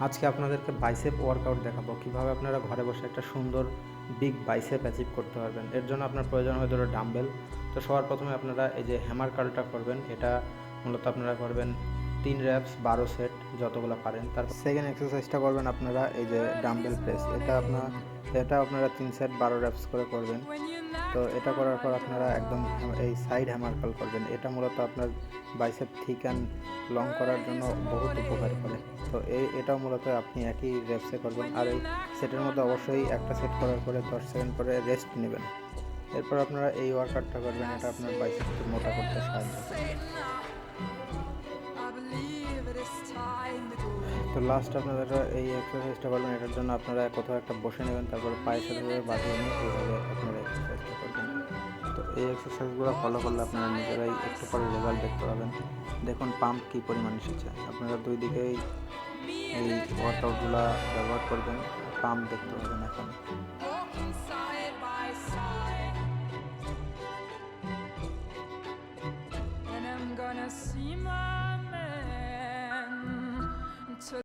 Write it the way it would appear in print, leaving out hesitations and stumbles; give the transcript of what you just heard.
আজকে আপনাদেরকে bicep workout দেখাবো কীভাবে আপনারা ঘরে বসে একটা সুন্দর বিগ বাইসেপ অ্যাচিভ করতে পারবেন। এর জন্য আপনার প্রয়োজন হবে দুটো ডাম্বেল। তো সবার প্রথমে আপনারা এই যে হ্যামার কার্লটা করবেন, এটা মূলত আপনারা করবেন 3 র্যাপস 12 সেট যতগুলো পারেন। তারপর সেকেন্ড এক্সারসাইজটা করবেন আপনারা এই যে ডাম্বেল প্রেস, এটা আপনারা 3 সেট 12 র্যাপস করে করবেন। তো এটা করার পর আপনারা একদম এই সাইড হ্যামার কার্ল করবেন। এটা মূলত আপনার বাইসেপ থিক অ্যান্ড লং করার জন্য বহুত উপকার করে। তো এটাও মূলত আপনি একই রেপসে করবেন। আর এই সেটের মধ্যে অবশ্যই একটা সেট করার পরে 10 সেকেন্ড করে রেস্ট নেবেন। এরপর আপনারা এই ওয়ার্কআউটটা করবেন, এটা আপনার বাইসেপকে মোটা করতে সাহায্য করবে। তো লাস্ট আপনারা এই এক্সারসাইজটা করবেন। এটার জন্য আপনারা কোথাও একটা বসে নেবেন, তারপরে পায়ের সাথে বাঁধিয়ে নিয়ে এইভাবে আপনারা এক্সারসাইজটা করবেন। তো এই এক্সারসাইজগুলো ফলো করলে আপনারা নিজেরাই একটু পরে রেজাল্ট দেখতে পাবেন। দেখুন পাম্প কী পরিমাণ এসেছে। আপনারা দুই দিকেই এই ওয়ার্কআউটগুলো ব্যবহার করবেন, পাম্প দেখতে পাবেন এখন। See my